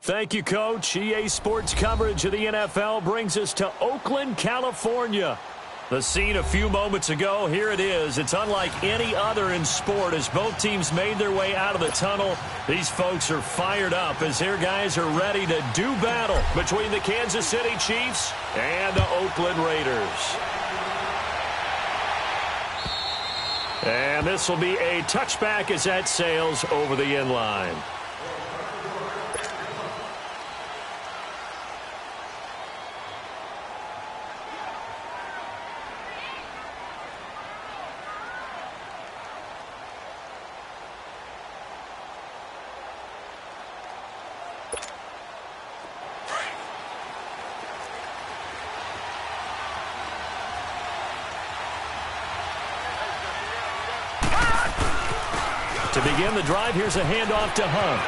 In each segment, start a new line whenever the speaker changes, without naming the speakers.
Thank you, Coach. EA Sports coverage of the NFL brings us to Oakland, California. The scene a few moments ago, here it is. It's unlike any other in sport as both teams made their way out of the tunnel. These folks are fired up as their guys are ready to do battle between the Kansas City Chiefs and the Oakland Raiders. And this will be a touchback as that sails over the end line. To begin the drive, here's a handoff to Hunt.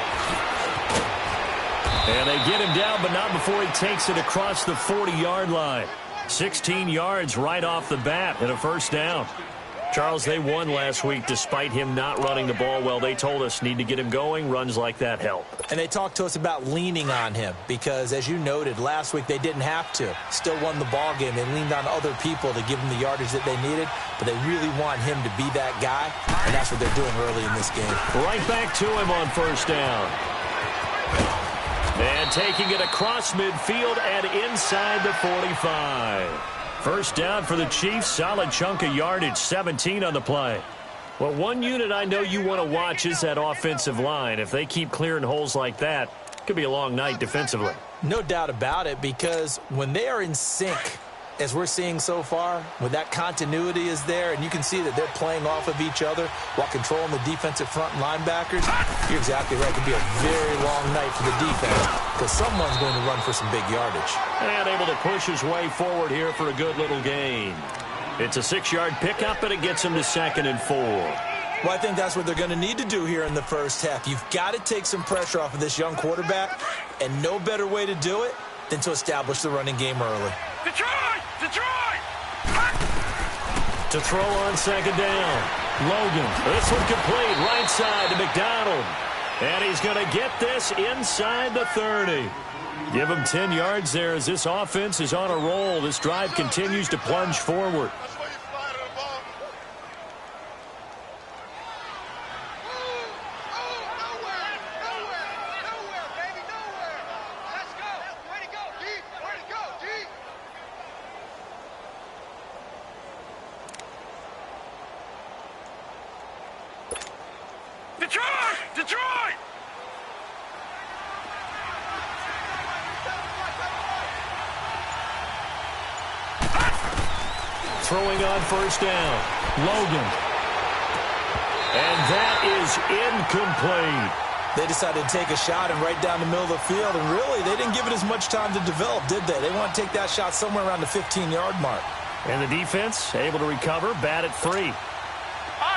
And they get him down, but not before he takes it across the 40-yard line. 16 yards right off the bat and a first down. Charles, they won last week despite him not running the ball well. They told us need to get him going. Runs like that help.
And they talked to us about leaning on him because, as you noted, last week they didn't have to. Still won the ball game. They leaned on other people to give them the yardage that they needed, but they really want him to be that guy, and that's what they're doing early in this game.
Right back to him on first down. And taking it across midfield and inside the 45. First down for the Chiefs, solid chunk of yardage, 17 on the play. Well, one unit I know you want to watch is that offensive line. If they keep clearing holes like that, it could be a long night defensively.
No doubt about it, because when they are in sync, as we're seeing so far, when that continuity is there, and you can see that they're playing off of each other while controlling the defensive front linebackers, you're exactly right. It could be a very long night for the defense because someone's going to run for some big yardage.
And able to push his way forward here for a good little gain. It's a 6-yard pickup, and it gets him to 2nd and 4.
Well, I think that's what they're going to need to do here in the first half. You've got to take some pressure off of this young quarterback, and no better way to do it than to establish the running game early.
Detroit! Detroit!
To throw on second down. Logan. This one complete. Right side to McDonald. And he's going to get this inside the 30. Give him 10 yards there as this offense is on a roll. This drive continues to plunge forward.
Detroit! Detroit!
Throwing on first down. Logan. And that is incomplete.
They decided to take a shot and right down the middle of the field, and really, they didn't give it as much time to develop, did they? They want to take that shot somewhere around the 15-yard mark.
And the defense able to recover, bat at 3.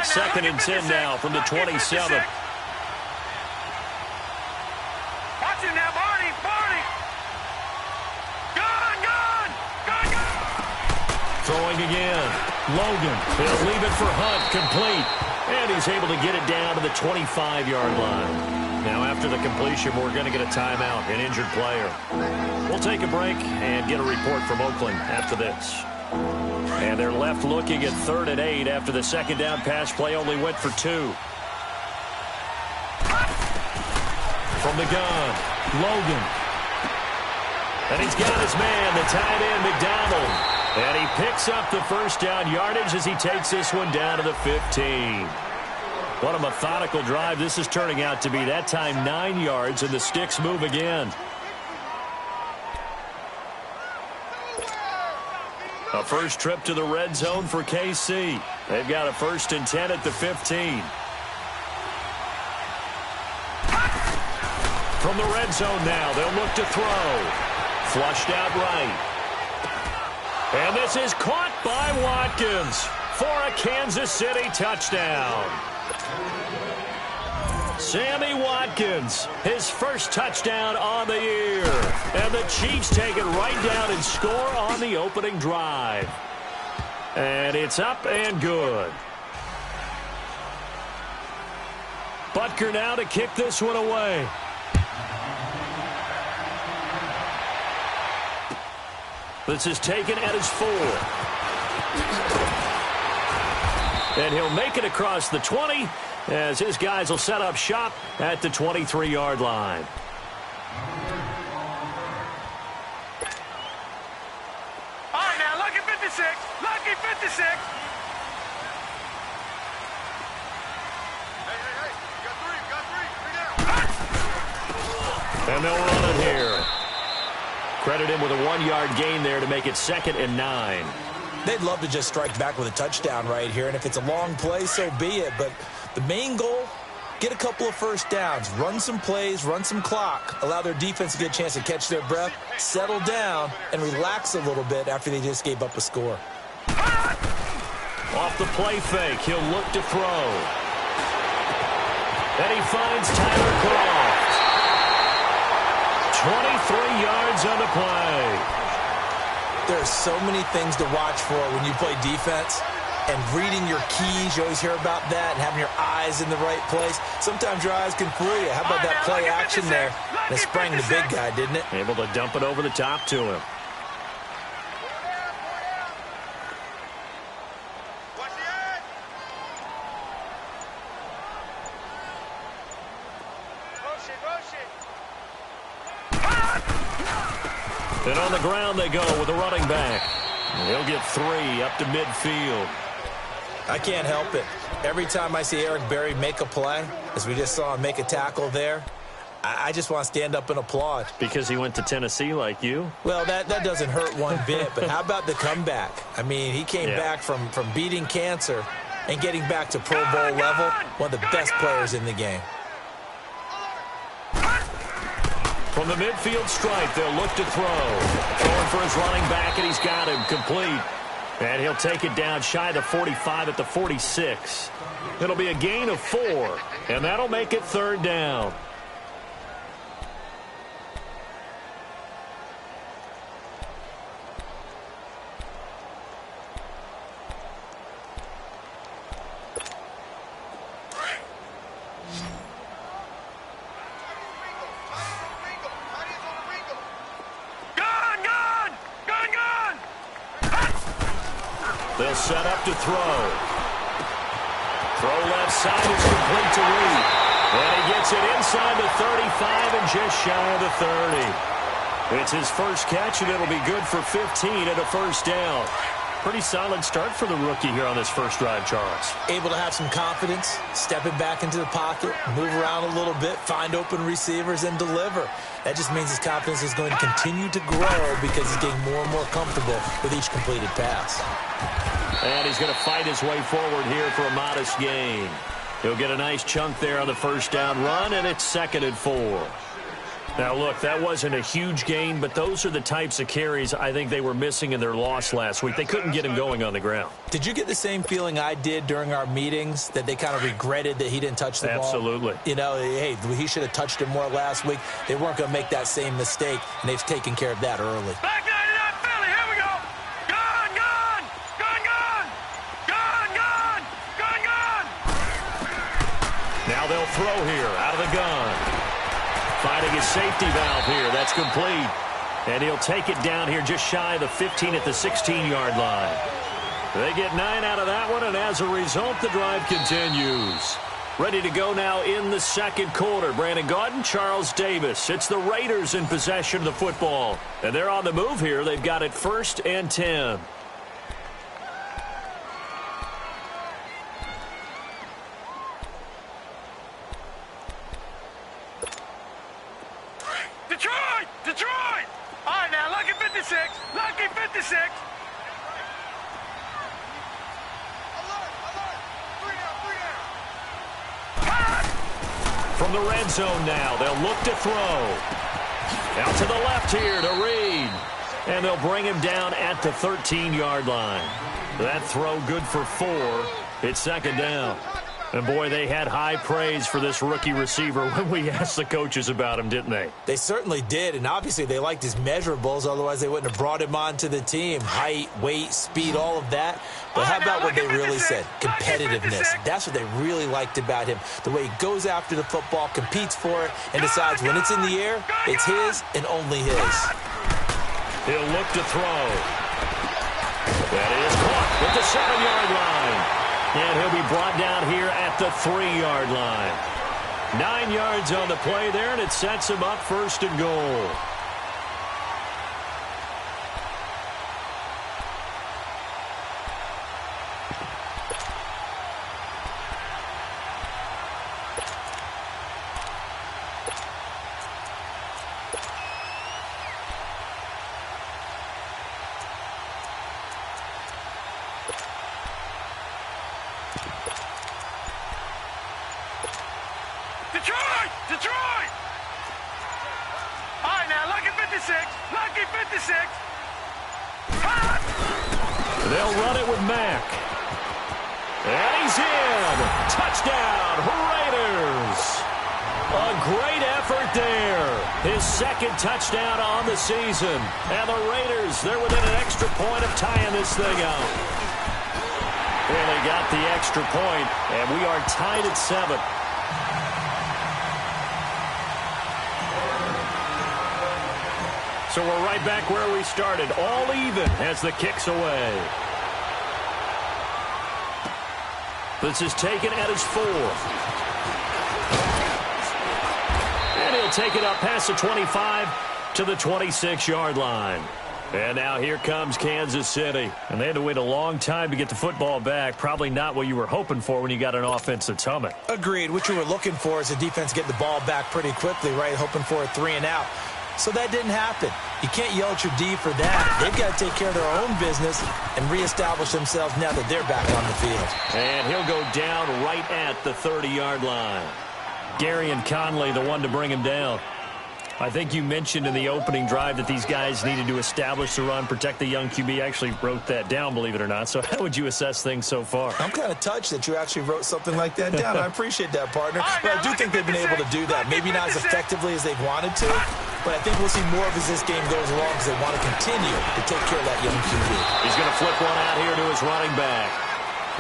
Second and 10 now from the 27.
Watch him now, Barney! Barney! Gun! Gun! Gun! Gun!
Throwing again. Logan. He'll leave it for Hunt. Complete. And he's able to get it down to the 25-yard line. Now, after the completion, we're going to get a timeout, an injured player. We'll take a break and get a report from Oakland after this. And they're left looking at 3rd and 8 after the second down pass play only went for 2. From the gun, Logan. And he's got his man, the tight end, McDonald. And he picks up the first down yardage as he takes this one down to the 15. What a methodical drive this is turning out to be. That time 9 yards, and the sticks move again. A first trip to the red zone for KC. They've got a 1st and 10 at the 15. From the red zone now, they'll look to throw. Flushed out right. And this is caught by Watkins for a Kansas City touchdown. Sammy Watkins, his first touchdown on the year. And the Chiefs take it right down and score on the opening drive. And it's up and good. Butker now to kick this one away. This is taken at his 4. And he'll make it across the 20 as his guys will set up shop at the 23-yard line.
All right, now, lucky 56. Lucky 56. Hey, you got three.
And they'll run it here. Credit him with a 1-yard gain there to make it 2nd and 9.
They'd love to just strike back with a touchdown right here, and if it's a long play, so be it. But the main goal, get a couple of first downs, run some plays, run some clock, allow their defense to get a chance to catch their breath, settle down, and relax a little bit after they just gave up a score.
Off the play fake, he'll look to throw. And he finds Tyler Croft. 23 yards on the play.
There's so many things to watch for when you play defense, and reading your keys, you always hear about that, and having your eyes in the right place. Sometimes your eyes can fool you. How about that play action there? And it sprang the big guy, didn't it?
Able to dump it over the top to him. And on the ground they go with the running back. He'll get 3 up to midfield.
I can't help it. Every time I see Eric Berry make a play, as we just saw him make a tackle there, I just want to stand up and applaud.
Because he went to Tennessee like you?
Well, that doesn't hurt one bit, but how about the comeback? I mean, he came back from beating cancer and getting back to Pro Bowl level, one of the best players in the game.
From the midfield stripe, they'll look to throw. Throwing for his running back, and he's got him complete. And he'll take it down shy of the 45 at the 46. It'll be a gain of 4, and that'll make it 3rd down. They'll set up to throw. Throw left side is complete to Reed. And he gets it inside the 35 and just shy of the 30. It's his first catch, and it'll be good for 15 and a 1st down. Pretty solid start for the rookie here on this first drive, Charles.
Able to have some confidence, stepping back into the pocket, move around a little bit, find open receivers, and deliver. That just means his confidence is going to continue to grow because he's getting more and more comfortable with each completed pass.
And he's going to fight his way forward here for a modest gain. He'll get a nice chunk there on the 1st down run, and it's 2nd and 4. Now, look, that wasn't a huge gain, but those are the types of carries I think they were missing in their loss last week. They couldn't get him going on the ground.
Did you get the same feeling I did during our meetings, that they kind of regretted that he didn't touch the ball?
Absolutely.
You know, hey, he should have touched it more last week. They weren't going to make that same mistake, and they've taken care of that early.
Back 99 Philly, here we go. Gun, gun, gun, gun. Gun, gun, gun, gun.
Now they'll throw here out of the gun. Finding his safety valve here. That's complete. And he'll take it down here just shy of the 15 at the 16-yard line. They get 9 out of that one, and as a result, the drive continues. Ready to go now in the 2nd quarter. Brandon Gaudin, Charles Davis. It's the Raiders in possession of the football. And they're on the move here. They've got it 1st and 10.
Detroit! Detroit! All right, now, lucky 56. Lucky 56.
From the red zone now, they'll look to throw. Out to the left here to Reed. And they'll bring him down at the 13-yard line. That throw good for 4. It's 2nd down. And, boy, they had high praise for this rookie receiver when we asked the coaches about him, didn't they?
They certainly did, and obviously they liked his measurables. Otherwise, they wouldn't have brought him onto the team. Height, weight, speed, all of that. But how about what they really said? Competitiveness. That's what they really liked about him. The way he goes after the football, competes for it, and decides when it's in the air, it's his and only his.
He'll look to throw. That is caught at the 7-yard line. And he'll be brought down here at the 3-yard line. 9 yards on the play there, and it sets him up 1st and goal.
Detroit! All right, now, lucky 56. Lucky 56. Hot!
They'll run it with Mack. And he's in. Touchdown, Raiders. A great effort there. His 2nd touchdown on the season. And the Raiders, they're within an extra point of tying this thing out. Well, they got the extra point, and we are tied at 7. So we're right back where we started, all even as the kick's away. This is taken at his 4th. And he'll take it up past the 25 to the 26-yard line. And now here comes Kansas City. And they had to wait a long time to get the football back. Probably not what you were hoping for when you got an offense that's humming.
Agreed. What you were looking for is the defense get the ball back pretty quickly, right? Hoping for a 3-and-out. So that didn't happen. You can't yell at your D for that. They've got to take care of their own business and reestablish themselves now that they're back on the field.
And he'll go down right at the 30-yard line. Gary and Conley, the one to bring him down. I think you mentioned in the opening drive that these guys needed to establish the run, protect the young QB. I actually wrote that down, believe it or not. So how would you assess things so far?
I'm kind of touched that you actually wrote something like that down. I appreciate that, partner. But I do think they've been able to do that. Maybe not as effectively as they've wanted to, but I think we'll see more of as this game goes along because they want to continue to take care of that young QB.
He's going to flip one out here to his running back.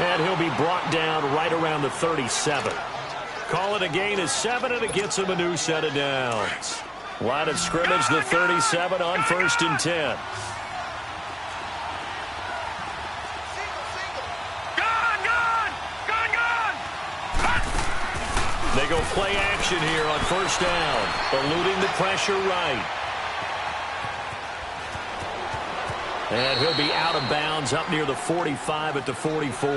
And he'll be brought down right around the 37. Call it a gain of 7, and it gets him a new set of downs. Line of scrimmage, the 37 on 1st and 10. They go play action here on 1st down, eluding the pressure right. And he'll be out of bounds up near the 45 at the 44.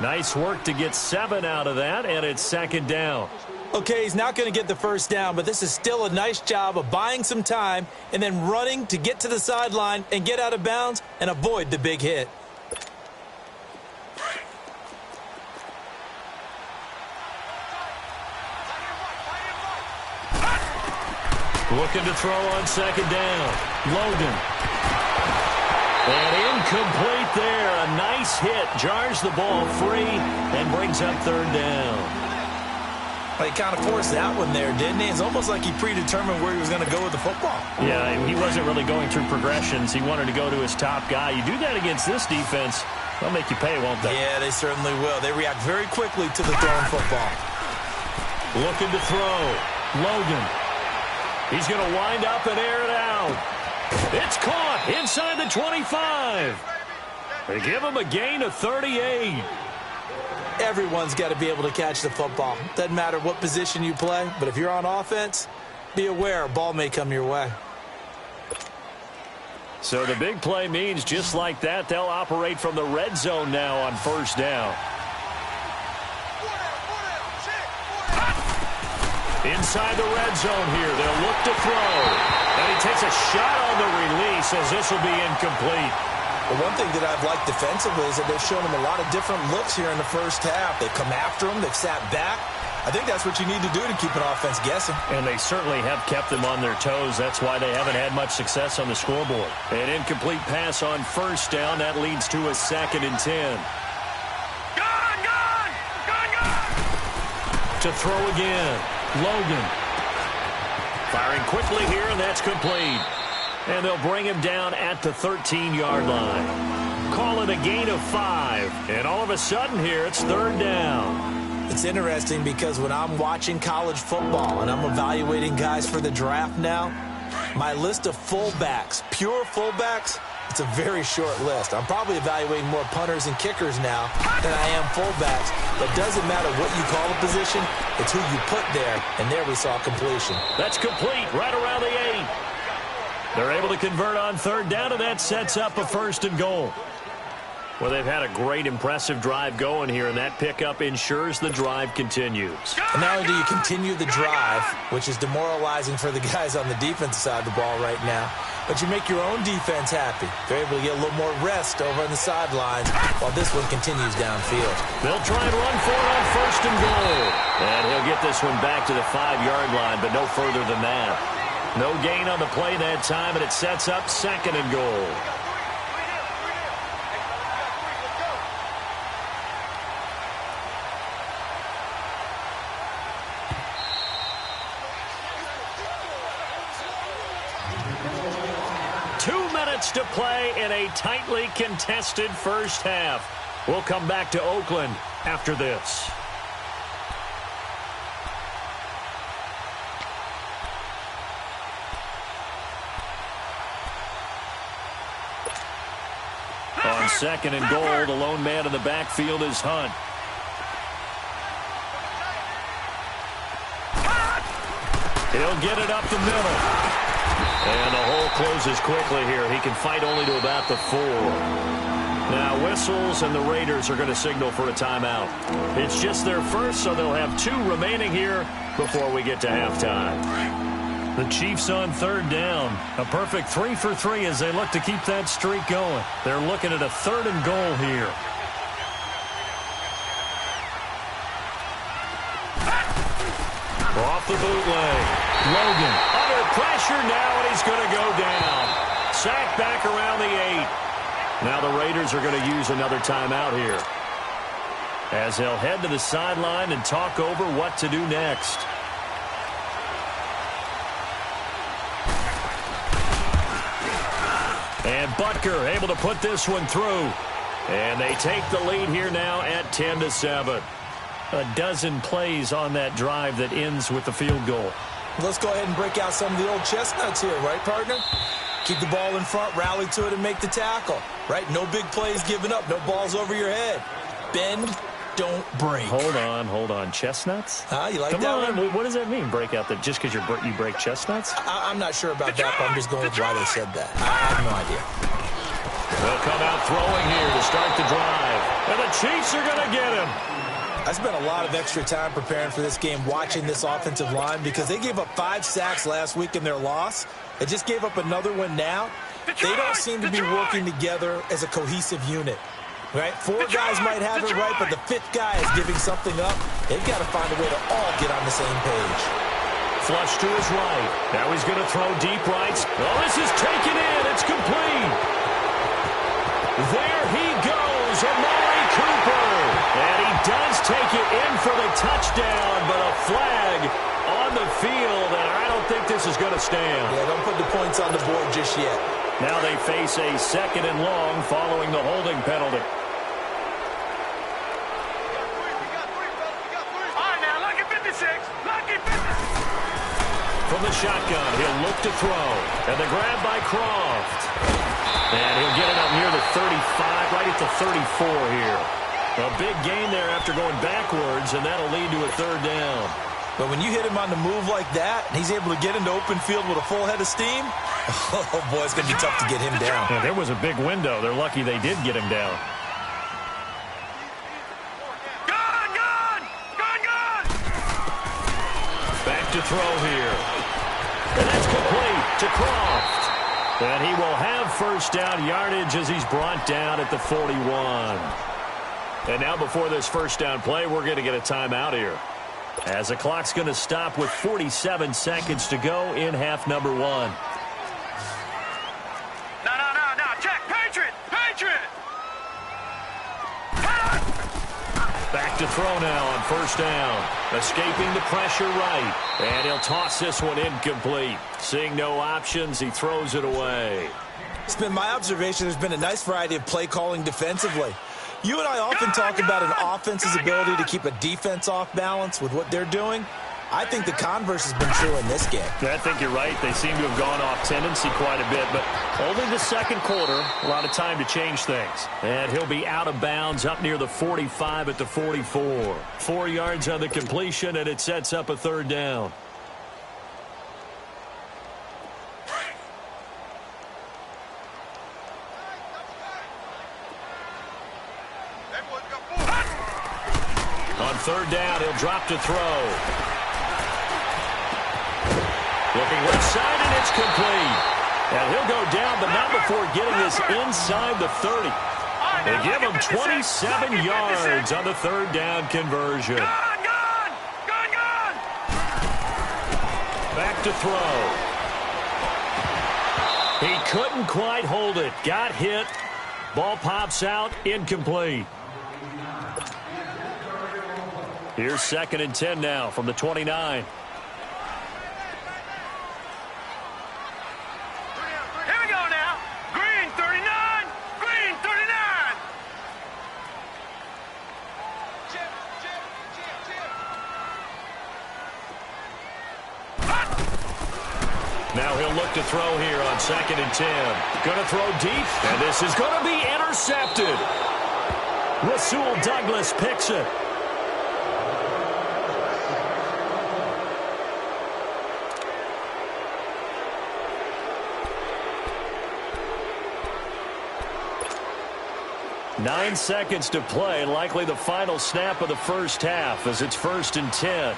Nice work to get 7 out of that, and it's 2nd down.
Okay, he's not going to get the 1st down, but this is still a nice job of buying some time and then running to get to the sideline and get out of bounds and avoid the big hit.
Looking to throw on 2nd down. Logan. And incomplete there. A nice hit. Jars the ball free and brings up 3rd down.
He kind of forced that one there, didn't he? It's almost like he predetermined where he was going to go with the football.
Yeah, he wasn't really going through progressions. He wanted to go to his top guy. You do that against this defense, they'll make you pay, won't they?
Yeah, they certainly will. They react very quickly to the thrown football.
Looking to throw. Logan. He's going to wind up and air it out. It's caught inside the 25. They give him a gain of 38.
Everyone's got to be able to catch the football. Doesn't matter what position you play, but if you're on offense, be aware a ball may come your way.
So the big play means just like that, they'll operate from the red zone now on 1st down. Inside the red zone here, they'll look to throw. And he takes a shot on the release as this will be incomplete.
The one thing that I've liked defensively is that they've shown him a lot of different looks here in the 1st half. They've come after him. They've sat back. I think that's what you need to do to keep an offense guessing.
And they certainly have kept them on their toes. That's why they haven't had much success on the scoreboard. An incomplete pass on 1st down. That leads to a 2nd and 10.
Gone!
To throw again. Logan. Firing quickly here, and that's complete. And they'll bring him down at the 13-yard line. Call it a gain of 5. And all of a sudden here, it's 3rd down.
It's interesting because when I'm watching college football and I'm evaluating guys for the draft now, My list of fullbacks, pure fullbacks, it's a very short list. I'm probably evaluating more punters and kickers now than I am fullbacks. But it doesn't matter what you call a position, it's who you put there. And there we saw completion.
That's complete right around the 8. They're able to convert on third down, and that sets up a 1st and goal. Well, they've had a great, impressive drive going here, and that pickup ensures the drive continues.
And not only do you continue the drive, which is demoralizing for the guys on the defensive side of the ball right now, but you make your own defense happy. They're able to get a little more rest over on the sidelines while this one continues downfield.
They'll try and run for it on 1st and goal. And he'll get this one back to the 5-yard line, but no further than that. No gain on the play that time, and it sets up 2nd and goal. To play in a tightly contested first half. We'll come back to Oakland after this. On 2nd and goal, the lone man in the backfield is Hunt. He'll get it up the middle. And the hole closes quickly here. He can fight only to about the 4. Now whistles, and the Raiders are going to signal for a timeout. It's just their first, so they'll have 2 remaining here before we get to halftime. The Chiefs on 3rd down. A perfect 3 for 3 as they look to keep that streak going. They're looking at a 3rd and goal here. Off the bootleg. Logan under pressure now, and he's going to go down. Sacked back around the 8. Now the Raiders are going to use another timeout here, as they'll head to the sideline and talk over what to do next. And Butker able to put this one through. And they take the lead here now at 10-7. A dozen plays on that drive that ends with the field goal.
Let's go ahead and break out some of the old chestnuts here, right, partner? Keep the ball in front, rally to it, and make the tackle, right? No big plays given up, no balls over your head. Bend, don't break.
Hold on. Chestnuts?
You like
Come
that
on.
one?
What does that mean, break out? That just because you break chestnuts?
I'm not sure about that, but I'm just going with why they said that. I have no idea.
They'll come out throwing here to start the drive. And the Chiefs are going to get him.
I spent a lot of extra time preparing for this game, watching this offensive line, because they gave up 5 sacks last week in their loss. They just gave up another one now. They don't seem to be working together as a cohesive unit, right? 4 guys might have it right, but the 5th guy is giving something up. They've got to find a way to all get on the same page.
Flush to his right. Now he's going to throw deep rights. Oh, this is taken in. It's complete. There he goes, Amari Cooper. And he does take it in for the touchdown, but a flag on the field, and I don't think this is going to stand.
Yeah, don't put the points on the board just yet.
Now they face a 2nd and long following the holding penalty.
All right, now, lucky 56. Lucky 56.
From the shotgun, he'll look to throw. And the grab by Croft. And he'll get it up near the 35, right at the 34 here. A big gain there after going backwards, and that'll lead to a 3rd down.
But when you hit him on the move like that, and he's able to get into open field with a full head of steam, oh, boy, it's going to be tough to get him down.
Yeah, there was a big window. They're lucky they did get him down.
Gun!
Back to throw here. And that's complete to Croft. And he will have 1st down yardage as he's brought down at the 41. And now before this 1st down play, we're going to get a timeout here, as the clock's going to stop with 47 seconds to go in half number 1.
No. Check. Patriot.
Back to throw now on 1st down. Escaping the pressure right. And he'll toss this one incomplete. Seeing no options, he throws it away.
It's been my observation there's been a nice variety of play calling defensively. You and I often talk about an offense's ability to keep a defense off balance with what they're doing. I think the converse has been true in this game.
I think you're right. They seem to have gone off tendency quite a bit, but only the second quarter, a lot of time to change things. And he'll be out of bounds up near the 45 at the 44. 4 yards on the completion, and it sets up a third down. On third down, he'll drop to throw. Looking left side, and it's complete. And he'll go down, but not before getting this inside the 30. They give him 27 yards on the third down conversion. Back to throw. He couldn't quite hold it. Got hit. Ball pops out, incomplete. Here's 2nd and 10 now from the 29.
Here we go now. Green 39. Green 39.
Now he'll look to throw here on 2nd and 10. Going to throw deep, and this is going to be intercepted. Rasul Douglas picks it. Nine seconds to play, likely the final snap of the first half as it's 1st and 10.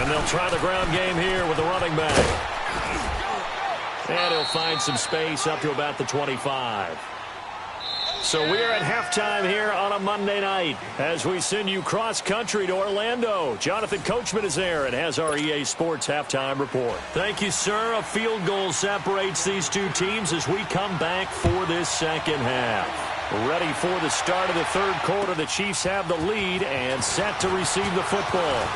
And they'll try the ground game here with the running back. And he'll find some space up to about the 25. So we're at halftime here on a Monday night as we send you cross-country to Orlando. Jonathan Coachman is there and has our EA Sports halftime report. Thank you, sir. A field goal separates these two teams as we come back for this second half. Ready for the start of the third quarter. The Chiefs have the lead and set to receive the football.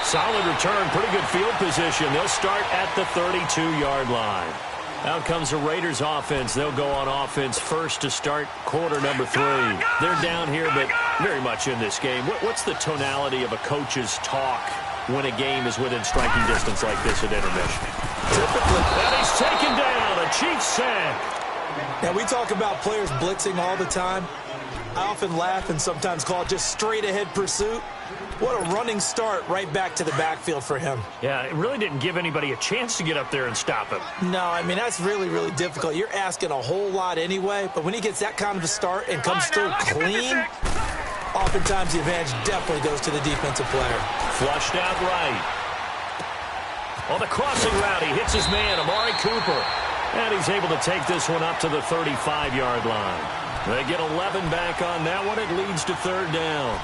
Solid return, pretty good field position. They'll start at the 32-yard line. Out comes the Raiders offense. They'll go on offense first to start quarter number 3. They're down here, but very much in this game. What's the tonality of a coach's talk when a game is within striking distance like this at intermission?
Typically.
And he's taken down. A Chiefs sack.
Now, we talk about players blitzing all the time. I often laugh and sometimes call it just straight-ahead pursuit. What a running start right back to the backfield for him.
Yeah, it really didn't give anybody a chance to get up there and stop him.
No, I mean, that's really, really difficult. You're asking a whole lot anyway, but when he gets that kind of a start and comes through clean, oftentimes the advantage definitely goes to the defensive player.
Flushed out right. On the crossing route, he hits his man, Amari Cooper. And he's able to take this one up to the 35-yard line. They get 11 back on that one. It leads to third down.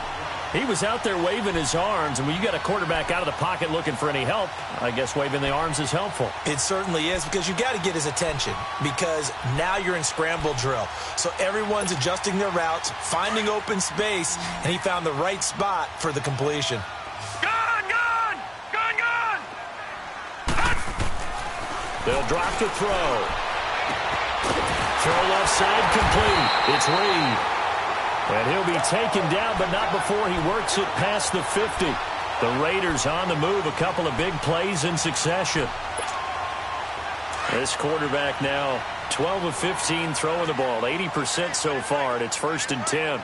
He was out there waving his arms, and when you got a quarterback out of the pocket looking for any help, I guess waving the arms is helpful.
It certainly is, because you got to get his attention, because now you're in scramble drill. So everyone's adjusting their routes, finding open space, and he found the right spot for the completion.
Gone!
They'll drop to throw. Throw left side complete. It's Reed. And he'll be taken down, but not before he works it past the 50. The Raiders on the move, a couple of big plays in succession. This quarterback now 12 of 15 throwing the ball, 80% so far, and it's 1st and 10.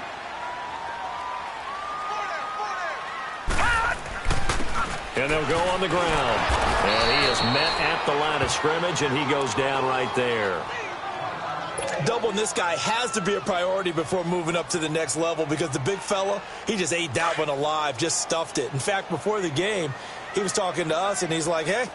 And they'll go on the ground. And he is met at the line of scrimmage, and he goes down right there.
Doubling this guy has to be a priority before moving up to the next level, because the big fella, he just ate that one alive, just stuffed it. In fact, before the game, he was talking to us, and he's like, hey,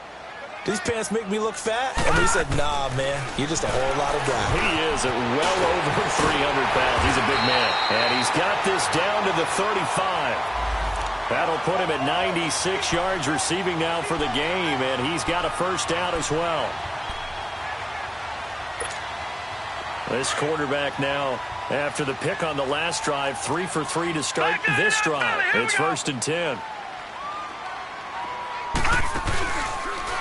these pants make me look fat? And we said, nah, man, you're just a whole lot of guy.
He is at well over 300 pounds. He's a big man. And he's got this down to the 35. That'll put him at 96 yards receiving now for the game, and he's got a first down as well. This quarterback now, after the pick on the last drive, 3 for 3 to start this drive. It's 1st and 10.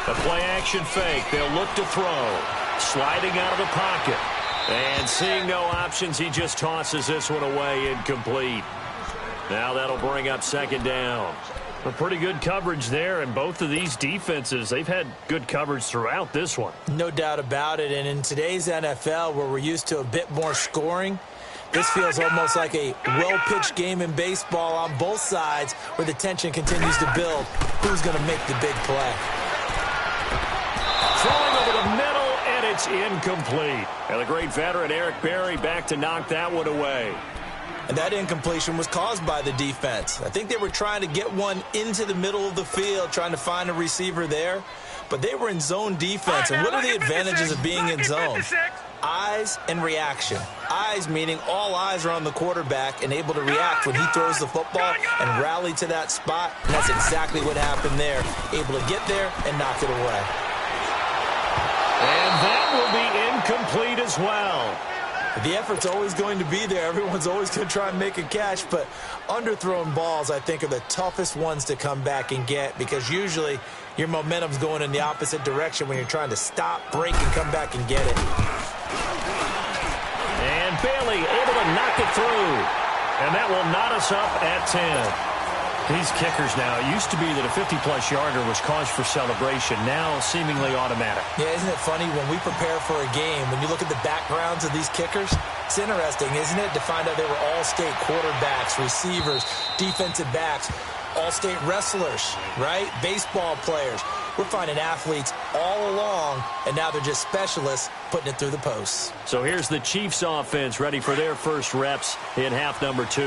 A play-action fake. They'll look to throw. Sliding out of the pocket. And seeing no options, he just tosses this one away, incomplete. Now that'll bring up second down. A pretty good coverage there, and both of these defenses, they've had good coverage throughout this one.
No doubt about it, and in today's NFL, where we're used to a bit more scoring, this feels almost like a well-pitched game in baseball on both sides where the tension continues to build. Who's going to make the big play?
Throwing over the middle, and it's incomplete. And the great veteran Eric Berry back to knock that one away.
And that incompletion was caused by the defense. I think they were trying to get one into the middle of the field, trying to find a receiver there. But they were in zone defense. And what are the advantages of being in zone? Eyes and reaction. Eyes meaning all eyes are on the quarterback and able to react when he throws the football and rally to that spot. And that's exactly what happened there. Able to get there and knock it away.
And that will be incomplete as well.
The effort's always going to be there. Everyone's always going to try and make a catch, but underthrown balls, I think, are the toughest ones to come back and get because usually your momentum's going in the opposite direction when you're trying to stop, break, and come back and get it.
And Bailey able to knock it through. And that will knot us up at 10. These kickers now, it used to be that a 50-plus yarder was cause for celebration, now seemingly automatic.
Yeah, isn't it funny when we prepare for a game, when you look at the backgrounds of these kickers, it's interesting, isn't it, to find out they were all-state quarterbacks, receivers, defensive backs, all-state wrestlers, right? Baseball players. We're finding athletes all along, and now they're just specialists putting it through the posts.
So here's the Chiefs offense ready for their first reps in half number 2.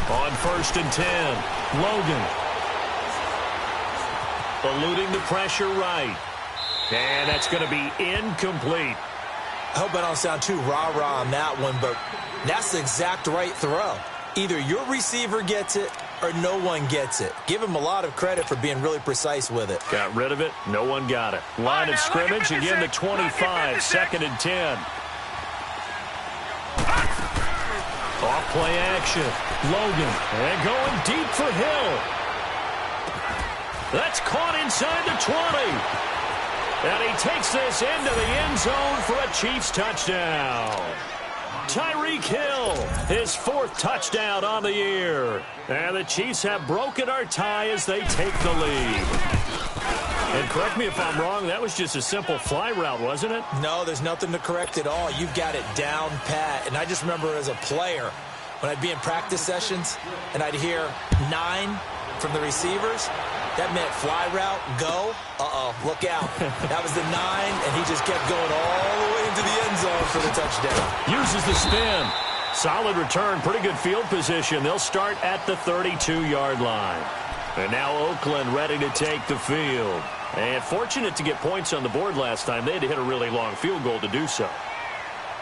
On 1st and 10, Logan. Eluding the pressure right. And that's going to be incomplete.
I hope I don't sound too rah-rah on that one, but that's the exact right throw. Either your receiver gets it or no one gets it. Give him a lot of credit for being really precise with it.
Got rid of it. No one got it. Line of scrimmage, again the 25, 2nd and 10. Off play action. Logan. And going deep for Hill. That's caught inside the 20. And he takes this into the end zone for a Chiefs touchdown. Tyreek Hill, his 4th touchdown on the year. And the Chiefs have broken our tie as they take the lead. And correct me if I'm wrong, that was just a simple fly route, wasn't it?
No, there's nothing to correct at all. You've got it down pat. And I just remember as a player, when I'd be in practice sessions and I'd hear 9 from the receivers, that meant fly route, go, look out. That was the 9, and he just kept going all the way into the end zone for the touchdown.
Uses the spin. Solid return, pretty good field position. They'll start at the 32-yard line. And now Oakland ready to take the field. And fortunate to get points on the board last time. They had to hit a really long field goal to do so.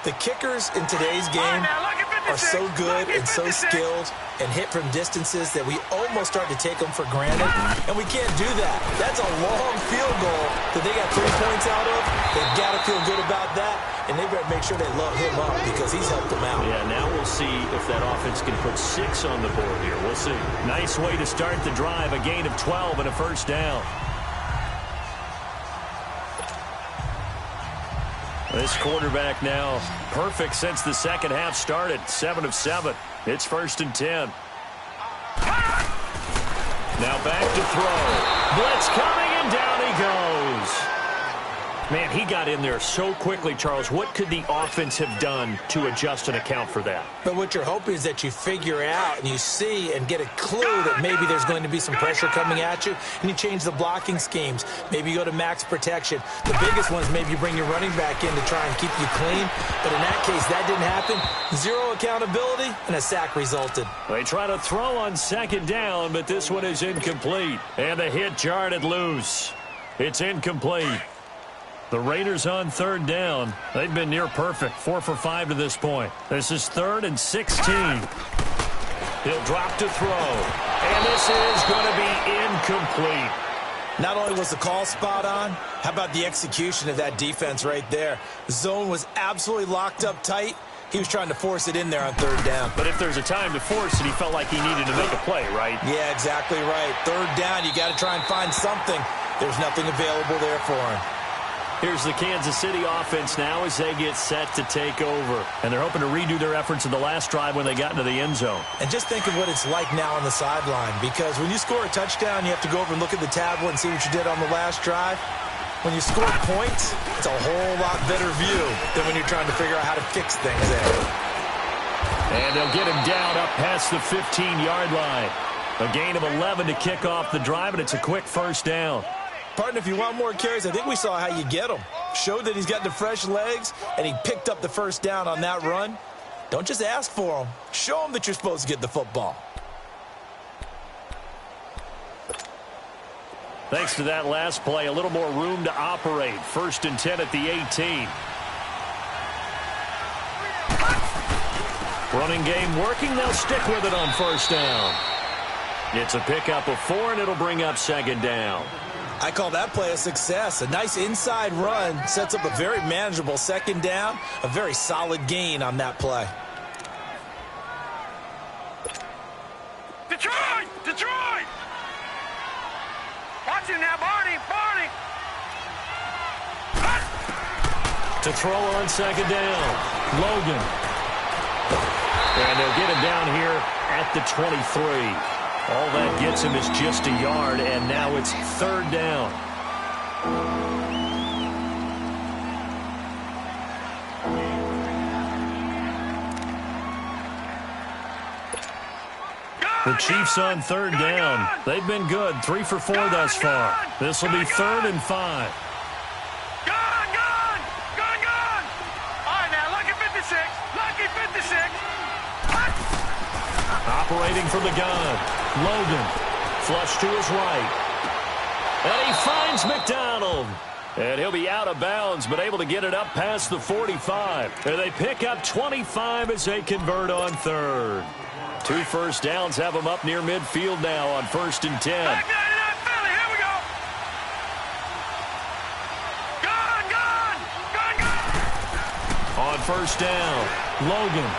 The kickers in today's game are so good and so skilled and hit from distances that we almost start to take them for granted, and we can't do that. That's a long field goal that they got 3 points out of. They've got to feel good about that, and they better make sure they love him up because he's helped them out.
Yeah, now we'll see if that offense can put 6 on the board here. We'll see. Nice way to start the drive, a gain of 12 and a first down. This quarterback now perfect since the second half started. 7 of 7. It's 1st and 10. Now back to throw. Blitz coming, and down he goes. Man, he got in there so quickly, Charles. What could the offense have done to adjust and account for that?
But what you're hoping is that you figure out and you see and get a clue that maybe there's going to be some pressure coming at you, and you change the blocking schemes. Maybe you go to max protection. The biggest one is maybe you bring your running back in to try and keep you clean. But in that case, that didn't happen. 0 accountability, and a sack resulted.
They try to throw on 2nd down, but this one is incomplete. And the hit jarred it loose. It's incomplete. The Raiders on 3rd down. They've been near perfect, 4 for 5 to this point. This is 3rd and 16. He'll drop to throw. And this is going to be incomplete.
Not only was the call spot on, how about the execution of that defense right there? The zone was absolutely locked up tight. He was trying to force it in there on 3rd down.
But if there's a time to force it, he felt like he needed to make a play, right?
Yeah, exactly right. 3rd down, you got to try and find something. There's nothing available there for him.
Here's the Kansas City offense now as they get set to take over. And they're hoping to redo their efforts in the last drive when they got into the end zone.
And just think of what it's like now on the sideline, because when you score a touchdown, you have to go over and look at the tablet and see what you did on the last drive. When you score points, it's a whole lot better view than when you're trying to figure out how to fix things there.
And they'll get him down up past the 15-yard line. A gain of 11 to kick off the drive, and it's a quick first down.
Partner, if you want more carries, I think we saw how you get him. Showed that he's got the fresh legs, and he picked up the first down on that run. Don't just ask for him. Show him that you're supposed to get the football.
Thanks to that last play, a little more room to operate. 1st and 10 at the 18. Running game working. They'll stick with it on first down. It's a pickup of 4, and it'll bring up 2nd down.
I call that play a success. A nice inside run sets up a very manageable 2nd down. A very solid gain on that play.
Detroit! Detroit! Watch him now, Barney! Barney!
To throw on 2nd down. Logan. And they'll get him down here at the 23. All that gets him is just a yard, and now it's 3rd down. The Chiefs on 3rd down. They've been good, 3 for 4 thus far. This will be 3rd and 5.
Gone! All right, now, lucky 56. Lucky 56.
Operating from the gun. Logan. Flush to his right. And he finds McDonald. And he'll be out of bounds, but able to get it up past the 45. And they pick up 25 as they convert on 3rd. 2 first downs have them up near midfield now on 1st and 10.
Back 99 Philly, here we go. Gone!
On 1st down, Logan.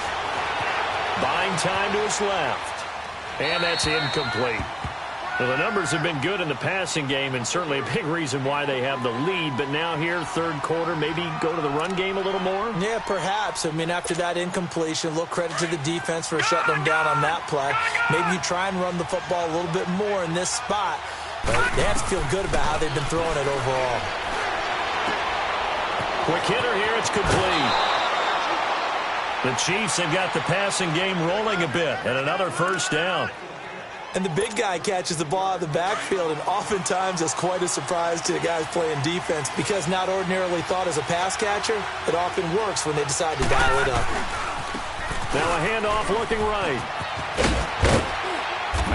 Buying time to his left. And that's incomplete. Well, the numbers have been good in the passing game, and certainly a big reason why they have the lead. But now here, 3rd quarter, maybe go to the run game a little more?
Yeah, perhaps. I mean, after that incompletion, a little credit to the defense for shutting them down on that play. Maybe you try and run the football a little bit more in this spot. But they have to feel good about how they've been throwing it overall.
Quick hitter here, it's complete. The Chiefs have got the passing game rolling a bit, and another first down.
And the big guy catches the ball out of the backfield, and oftentimes that's quite a surprise to the guys playing defense, because not ordinarily thought as a pass catcher, it often works when they decide to dial it up.
Now a handoff looking right.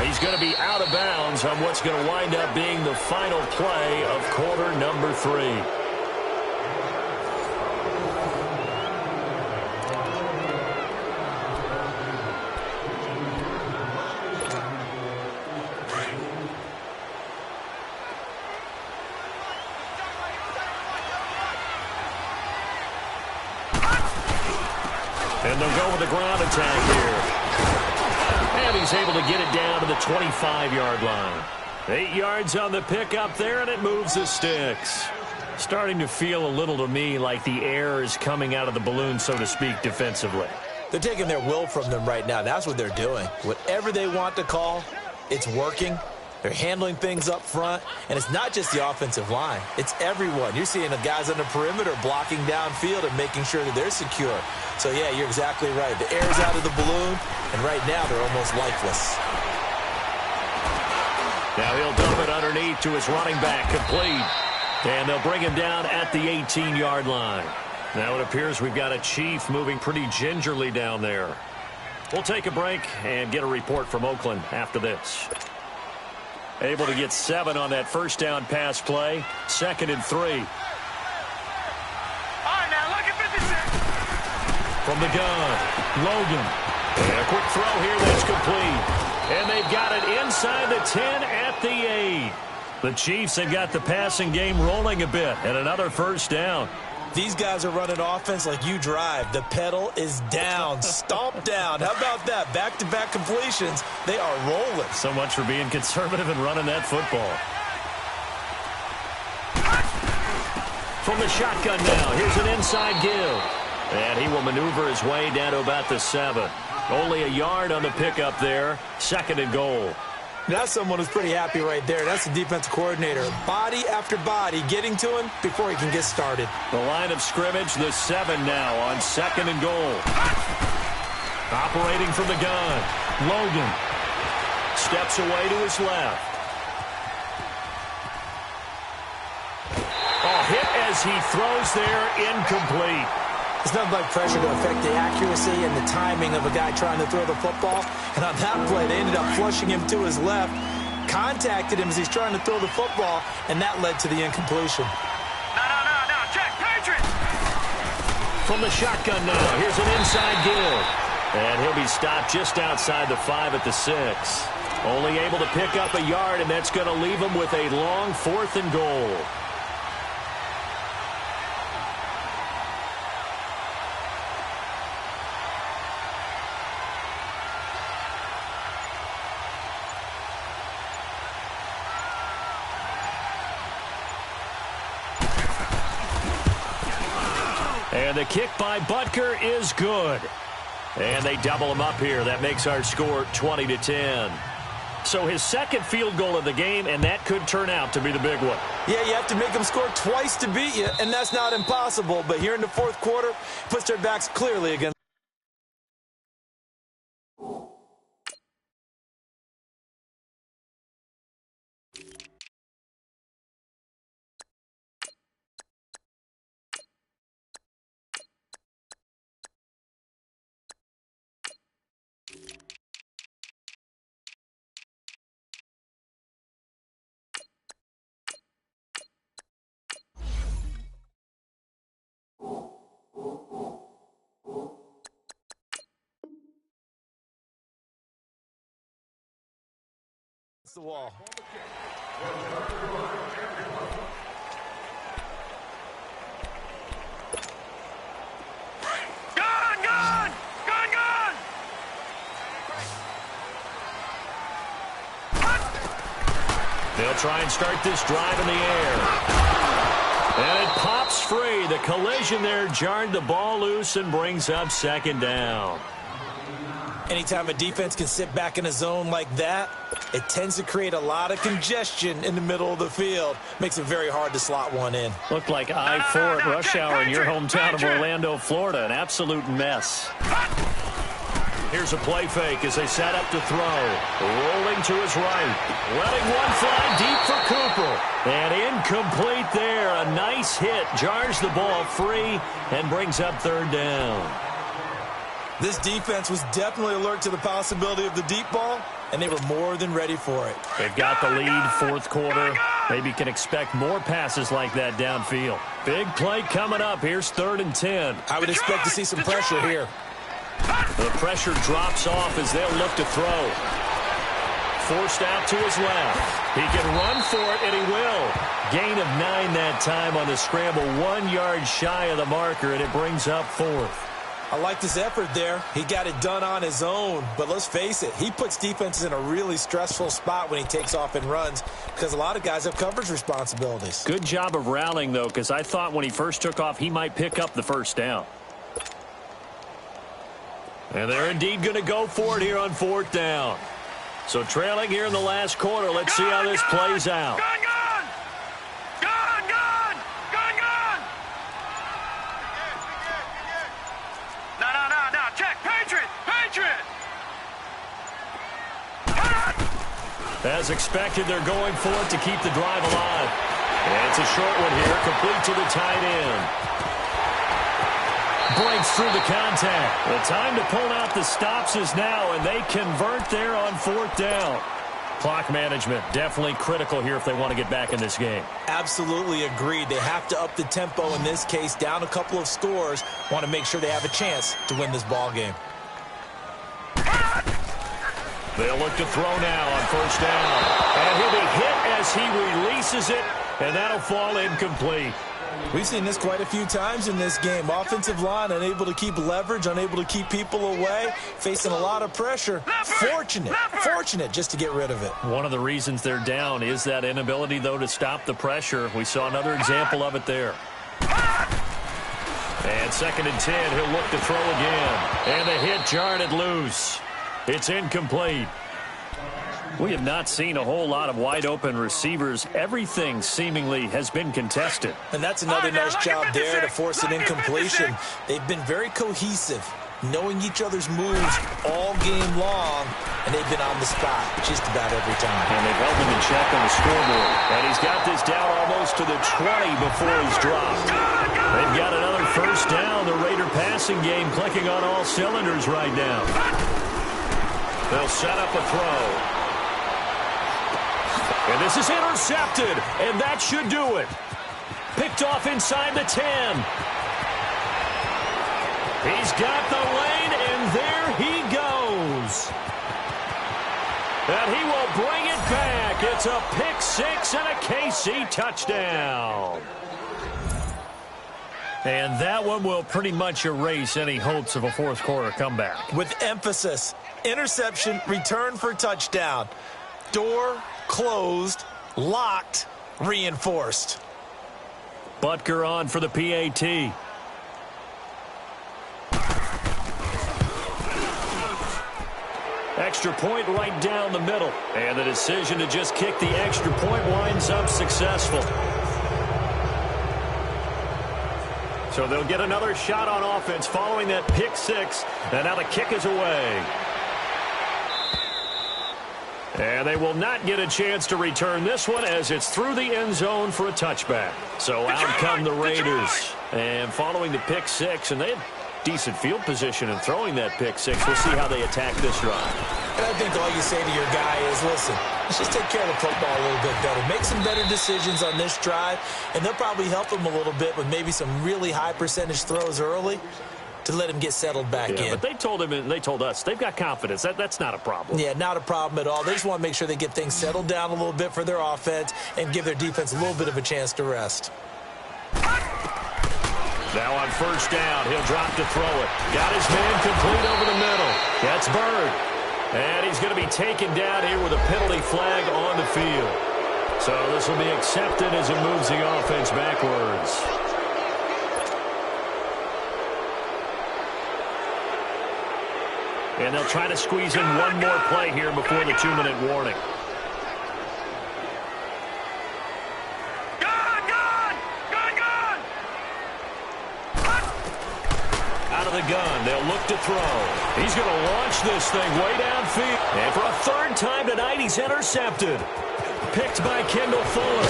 He's going to be out of bounds on what's going to wind up being the final play of quarter number 3. And they'll go with the ground attack here. And he's able to get it down to the 25-yard line. 8 yards on the pickup there, and it moves the sticks. Starting to feel a little to me like the air is coming out of the balloon, so to speak, defensively.
They're taking their will from them right now. That's what they're doing. Whatever they want to call, it's working. They're handling things up front, and it's not just the offensive line. It's everyone. You're seeing the guys on the perimeter blocking downfield and making sure that they're secure. So, yeah, you're exactly right. The air's out of the balloon, and right now they're almost lifeless.
Now he'll dump it underneath to his running back, complete. And they'll bring him down at the 18-yard line. Now it appears we've got a Chief moving pretty gingerly down there. We'll take a break and get a report from Oakland after this. Able to get 7 on that first down pass play. 2nd and 3.
All right, now, look at 56.
From the gun, Logan. And a quick throw here that's complete. And they've got it inside the 10 at the 8. The Chiefs have got the passing game rolling a bit, and another first down.
These guys are running offense like you drive. The pedal is down, stomp down. How about that? Back-to-back completions. They are rolling.
So much for being conservative and running that football. From the shotgun now, here's an inside give. And he will maneuver his way down to about the 7. Only a yard on the pickup there. 2nd and goal.
That's someone who's pretty happy right there. That's the defensive coordinator. Body after body getting to him before he can get started.
The line of scrimmage, the 7 now on 2nd and goal. Operating from the gun. Logan steps away to his left. Oh, hit as he throws there, incomplete.
It's nothing like pressure to affect the accuracy and the timing of a guy trying to throw the football. And on that play, they ended up flushing him to his left, contacted him as he's trying to throw the football, and that led to the incompletion.
No, check, Patriots!
From the shotgun now, here's an inside give. And he'll be stopped just outside the 5 at the 6. Only able to pick up a yard, and that's going to leave him with a long 4th and goal. And the kick by Butker is good. And they double him up here. That makes our score 20-10. So his 2nd field goal of the game, and that could turn out to be the big one.
Yeah, you have to make them score twice to beat you, and that's not impossible. But here in the 4th quarter, puts their backs clearly against. The wall.
Gone!
They'll try and start this drive in the air. And it pops free. The collision there jarred the ball loose and brings up 2nd down.
Anytime a defense can sit back in a zone like that, it tends to create a lot of congestion in the middle of the field. Makes it very hard to slot one in.
Looked like I-4 at rush hour in your hometown of Orlando, Florida. An absolute mess. Here's a play fake as they set up to throw. Rolling to his right. Letting one fly deep for Cooper. And incomplete there. A nice hit. Jars the ball free and brings up 3rd down.
This defense was definitely alert to the possibility of the deep ball, and they were more than ready for it.
They've got the lead, 4th quarter. Maybe can expect more passes like that downfield. Big play coming up. Here's 3rd and 10.
I would expect to see some pressure here.
The pressure drops off as they'll look to throw. Forced out to his left. He can run for it, and he will. Gain of 9 that time on the scramble. 1 yard shy of the marker, and it brings up 4th.
I liked his effort there. He got it done on his own. But let's face it, he puts defenses in a really stressful spot when he takes off and runs because a lot of guys have coverage responsibilities.
Good job of rallying, though, because I thought when he first took off, he might pick up the 1st down. And they're indeed going to go for it here on 4th down. So trailing here in the last quarter, let's see how this plays out.
Gone! No, check, Patriot!
As expected, they're going for it to keep the drive alive. And it's a short one here, complete to the tight end. Breaks through the contact. The time to pull out the stops is now, and they convert there on 4th down. Clock management, definitely critical here if they want to get back in this game.
Absolutely agreed. They have to up the tempo in this case, down a couple of scores. Want to make sure they have a chance to win this ball game.
They'll look to throw now on 1st down. And he'll be hit as he releases it, and that'll fall incomplete.
We've seen this quite a few times in this game. Offensive line unable to keep leverage, unable to keep people away, facing a lot of pressure. Fortunate just to get rid of it.
One of the reasons they're down is that inability, though, to stop the pressure. We saw another example of it there. And 2nd and 10, he'll look to throw again. And the hit jarred it loose. It's incomplete. We have not seen a whole lot of wide-open receivers. Everything seemingly has been contested.
And that's another nice job there to force an incompletion. They've been very cohesive, knowing each other's moves all game long, and they've been on the spot just about every time.
And they've held him in check on the scoreboard. And he's got this down almost to the 20 before he's dropped. They've got another first down. The Raider passing game clicking on all cylinders right now. They'll set up a throw. And this is intercepted, and that should do it. Picked off inside the 10. He's got the lane, and there he goes. And he will bring it back. It's a pick six and a KC touchdown. And that one will pretty much erase any hopes of a fourth quarter comeback.
With emphasis, interception, return for touchdown. Door closed, locked, reinforced.
Butker on for the PAT. Extra point right down the middle. And the decision to just kick the extra point winds up successful. So they'll get another shot on offense following that pick six. And now the kick is away. And they will not get a chance to return this one as it's through the end zone for a touchback. So out come the Raiders. And following the pick six, and they had decent field position in throwing that pick six. We'll see how they attack this drive.
And I think all you say to your guy is, listen, let's just take care of the football a little bit better. Make some better decisions on this drive, and they'll probably help him a little bit with maybe some really high percentage throws early to let him get settled back in.
But they told him and they told us they've got confidence. That's not a problem.
Yeah, not a problem at all. They just want to make sure they get things settled down a little bit for their offense and give their defense a little bit of a chance to rest.
Now on first down, he'll drop to throw it. Got his man complete over the middle. That's Bird. And he's going to be taken down here with a penalty flag on the field. So this will be accepted as it moves the offense backwards. And they'll try to squeeze in one more play here before the 2-minute warning. Out of the gun, they'll look to throw. He's going to launch this thing way downfield. And for a third time tonight, he's intercepted. Picked by Kendall Fuller.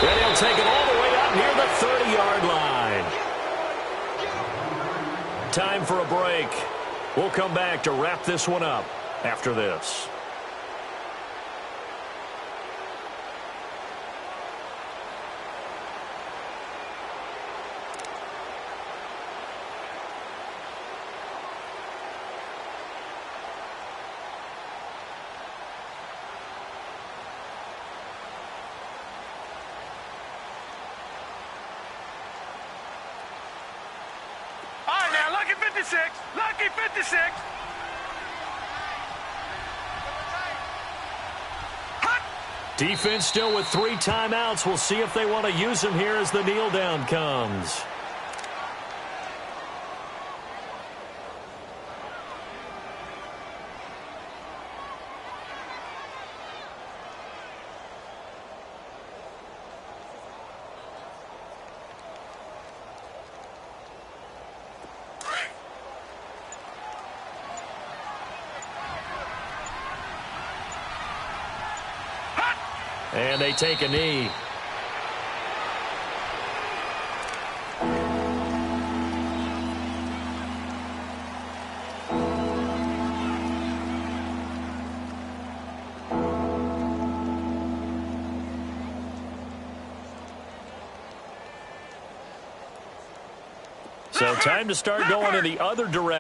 And he'll take it all the way out near the 30-yard line. Time for a break. We'll come back to wrap this one up after this.
Lucky 56. Lucky 56.
Defense still with 3 timeouts. We'll see if they want to use them here as the kneel down comes. And they take a knee. So time to start going in the other direction.